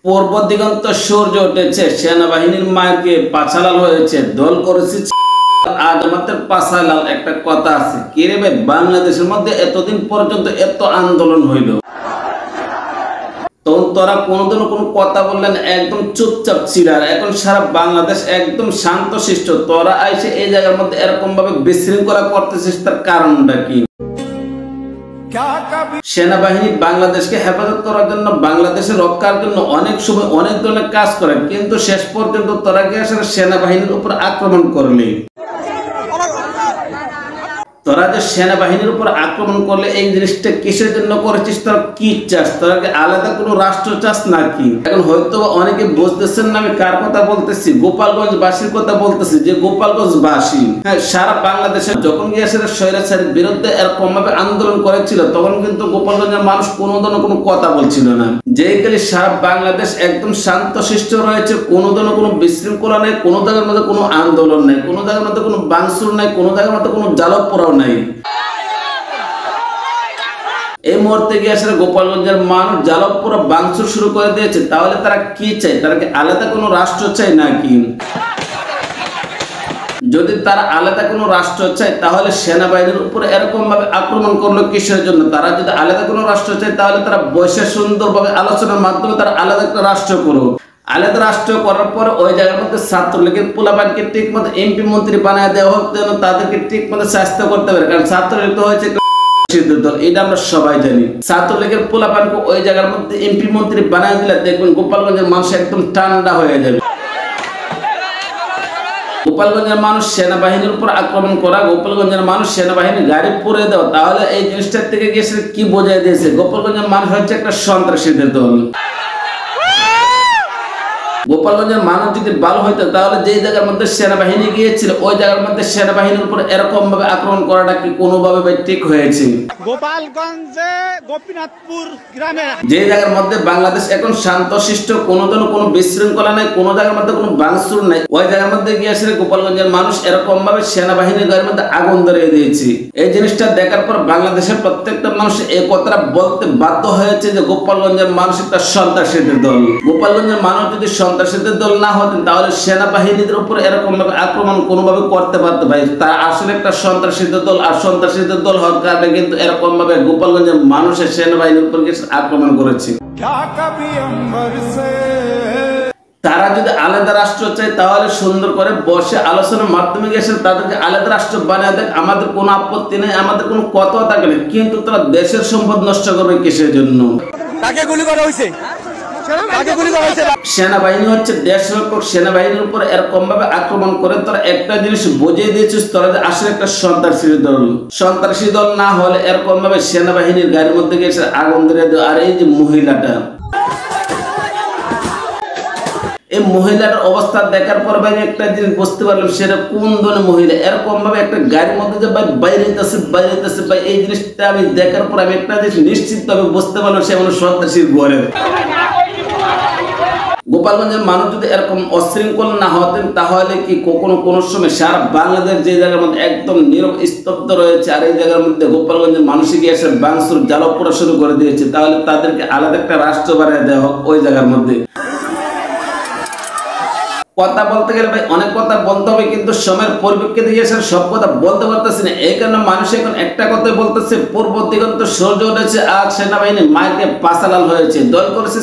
পূর্ব দিগন্ত সূর্য উঠেছে, সেনাবাহিনীর মায়েরকে পাছালাল হয়েছে, দল করেছে। আজ আমাদের পাছালাল একটা কথা আছে, কি রে ভাই, বাংলাদেশের মধ্যে এতদিন পর্যন্ত এত আন্দোলন হইল, তখন তোরা কোনোদিনও কোনো কথা বললেন, একদম চুপচাপ ছিল। আর এখন সারা বাংলাদেশ একদম শান্ত শিষ্ট, তোরা আইসে এই জায়গার মধ্যে এরকম ভাবে বিশৃঙ্খলা করতেছিস, তার কারণটা কি? সেনাবাহিনী বাংলাদেশকে হেফাজত করার জন্য, বাংলাদেশের রক্ষার জন্য অনেক সময় অনেক ধরনের কাজ করে, কিন্তু শেষ পর্যন্ত তোরা গিয়ে আসলে সেনাবাহিনীর উপর আক্রমণ করলি। তোরা যে সেনাবাহিনীর উপর আক্রমণ করলে এই জিনিসটা কিসের জন্য করেছিস? তোরা কি চাস? তোরা কি আলাদা কোনো রাষ্ট্র চাস নাকি? এখন হয়তো অনেকে বুঝতেছেন না আমি কার কথা বলতেছি, গোপালগঞ্জ বাসীর কথা বলতেছি। যে গোপালগঞ্জ বাসী, হ্যাঁ, সারা বাংলাদেশে যখন গিয়েছিল স্বৈরাচারের বিরুদ্ধে এরকম ভাবে আন্দোলন করেছিল, তখন কিন্তু গোপালগঞ্জের মানুষ কোনো ধরনের কোনো কথা বলছিল না। যেখানে সারা বাংলাদেশ একদম শান্ত শিষ্ট রয়েছে, কোনো ধরনের কোনো বিশৃঙ্খলা নেই, কোনো জায়গার মধ্যে কোনো আন্দোলন নেই, কোনো জায়গার মধ্যে কোনো ভাঙচুর নাই, কোনো জায়গার মধ্যে কোনো জ্বালাও পোড়াও নাই। এই মুহূর্তে গিয়ে আসলে গোপালগঞ্জের মানুষ জ্বালাও পোড়া ভাঙচুর শুরু করে দিয়েছে। তাহলে তারা কি চায়? তারা কি আলাদা কোনো রাষ্ট্র চায় নাকি? যদি তারা আলাদা কোনো রাষ্ট্র চায়, তাহলে সেনাবাহিনীর উপরে এরকম ভাবে আক্রমণ করলো কিসের জন্য? তারা যদি আলাদা কোনো রাষ্ট্র চায়, তাহলে তারা বসে সুন্দরভাবে আলোচনার মাধ্যমে তারা আলাদা একটা রাষ্ট্র করুক। আলাদা রাষ্ট্র করার পরে ওই জায়গার মধ্যে ছাত্রলীগের পোলাপানকে ঠিক মতো এমপি মন্ত্রী বানায় দেওয়া হোক, যেন তাদেরকে ঠিক মতো স্বাস্থ্য করতে পারে। কারণ ছাত্রলীগ তো হয়েছে দল, এটা আমরা সবাই জানি। ছাত্রলীগের পোলাপানকে ওই জায়গার মধ্যে এমপি মন্ত্রী বানায় দিলে দেখবেন গোপালগঞ্জের মানুষ একদম ঠান্ডা হয়ে যাবে। গোপালগঞ্জের মানুষ সেনাবাহিনীর উপর আক্রমণ করা, গোপালগঞ্জের মানুষ সেনাবাহিনীর গাড়ি পুড়ে দেওয়া, তাহলে এই জিনিসটার থেকে গিয়েছে কি বোঝাই দিয়েছে? গোপালগঞ্জের মানুষ হচ্ছে একটা সন্ত্রাসীদের দল। গোপালগঞ্জের মানুষ যদি ভালো হইতো, তাহলে যে জায়গার মধ্যে সেনাবাহিনী গিয়েছিল, ওই জায়গার মধ্যে সেনাবাহিনীর উপর এরকম ভাবে আক্রমণ করাটা কি কোনোভাবে ঠিক হয়েছে? গোপালগঞ্জে গোপীনাথপুর গ্রামে, যে জায়গার মধ্যে বাংলাদেশ এখন শান্তশিষ্ট, কোনো ধরনের কোনো বিশৃঙ্খলা নাই, কোনো জায়গার মধ্যে কোনো ভাঙচুর নাই, ওই জায়গার মধ্যে গিয়েছিল গোপালগঞ্জের মানুষ এরকম ভাবে সেনাবাহিনীর গাড়ির মধ্যে আগুন ধরিয়ে দিয়েছে। এই জিনিসটা দেখার পর বাংলাদেশের প্রত্যেকটা মানুষ এই কথাটা বলতে বাধ্য হয়েছে যে গোপালগঞ্জের মানুষ একটা সন্ত্রাসীদের দল। গোপালগঞ্জের মানুষ যদি সন্ত্রাসীদের দল না হতেন, তাহলে সেনাবাহিনীদের উপর এরকম ভাবে আক্রমণ কোনোভাবে করতে পারতো ভাই। তারা আসলে একটা সন্ত্রাসীদের দল, আর সন্ত্রাসীদের দল হওয়ার কারণে কিন্তু এরকম ভাবে গোপালগঞ্জের মানুষের সেনাবাহিনীর উপর আক্রমণ করেছে। তারা যদি আলাদা রাষ্ট্র চায়, তাহলে সুন্দর করে বসে আলোচনার মাধ্যমে গেছে তাদেরকে আলাদা রাষ্ট্র বানিয়ে দেখ, আমাদের কোনো আপত্তি নেই, আমাদের কোনো কথাও থাকে না। কিন্তু তারা দেশের সম্পদ নষ্ট করবে কিসের জন্য? তাকে গুলি করা হয়েছে। সেনাবাহিনী হচ্ছে দেশ রক্ষক, সেনাবাহিনীর উপর এরকম ভাবে আক্রমণ করে তোরা একটা জিনিস বুঝিয়ে দিয়েছিস, তোরা যে আসলে একটা সন্ত্রাসী দল। সন্ত্রাসী দল না হলে এরকম ভাবে সেনাবাহিনীর গাড়ির মধ্যে গেছে আগুন ধরে দেওয়া। আর এই যে মহিলাটা, এই মহিলাটার অবস্থা দেখার পর ভাই একটা জিনিস বুঝতে পারলাম, সেটা কোন ধরনের মহিলা। এরকম ভাবে একটা গাড়ির মধ্যে যে ভাই বাইরে যেতেছে ভাই, এই জিনিসটা আমি দেখার পর আমি একটা জিনিস নিশ্চিত ভাবে বুঝতে পারলাম, সে মানে সন্ত্রাসীর ঘরের। গোপালগঞ্জের মানুষ যদি এরকম অশৃঙ্খল না হতেন, তাহলে কি কখনো কোনো সময় সারা বাংলাদেশ যে জায়গার মধ্যে একদম নীরব স্তব্ধ রয়েছে, আর এই জায়গার মধ্যে গোপালগঞ্জের মানুষে গিয়ে এসে ভাঙচুর জ্বালাও পোড়া শুরু করে দিয়েছে, তাহলে তাদেরকে আলাদা একটা রাষ্ট্র বানিয়ে দেওয়া হোক ওই জায়গার মধ্যে। কথা বলতে গেলে ভাই অনেক কথা বলতে হবে, কিন্তু সময়ের পরিপ্রেক্ষিতে গিয়ে সব কথা বলতে পারতেছি না। এই কারণে মানুষ এখন একটা কথাই বলতেছে, পূর্ব দিগন্ত সূর্য উঠেছে, আজ সেনাবাহিনী মাইকে পাছালাল হয়েছে, দল করেছে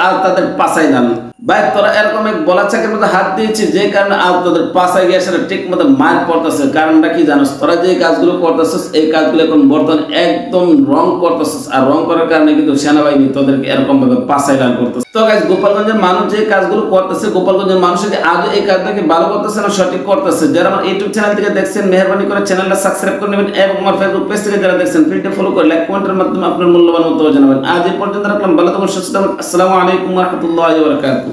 আজ তাদের পাছাই নাল। ভাই তোরা এরকম এক বলা চাকের মধ্যে হাত দিয়েছি, যে কারণে আজ তোদের পাছায় গিয়ে সেটা ঠিক মতো মায়ের পড়তেছে। কারণটা কি জানোস? তোরা যে কাজগুলো করতেছিস, এই কাজগুলো এখন বর্তমানে একদম রং করতেছিস, আর রং করার কারণে কিন্তু সেনাবাহিনী তোদেরকে এরকম ভাবে পাছাই লাল করতেছে। তো গাইস, গোপালগঞ্জের মানুষ যে কাজগুলো করতেছে, গোপালগঞ্জের মানুষকে আজও এই কাজটাকে ভালো করতেছে না সঠিক করতেছে। যারা আমার ইউটিউব চ্যানেল থেকে দেখছেন, মেহরবানি করে চ্যানেলটা সাবস্ক্রাইব করে নেবেন, এবং আমার ফেসবুক পেজ থেকে যারা দেখছেন পেজটা ফলো করে লাইক কমেন্টের মাধ্যমে আপনার মূল্যবান মন্তব্য জানাবেন। আজ এই পর্যন্ত রাখলাম, ভালো থাকুন, সুস্থ থাকুন। আসসালামু আলাইকুম ওয়া রাহমাতুল্লাহি ওয়া বারাকাতুহু।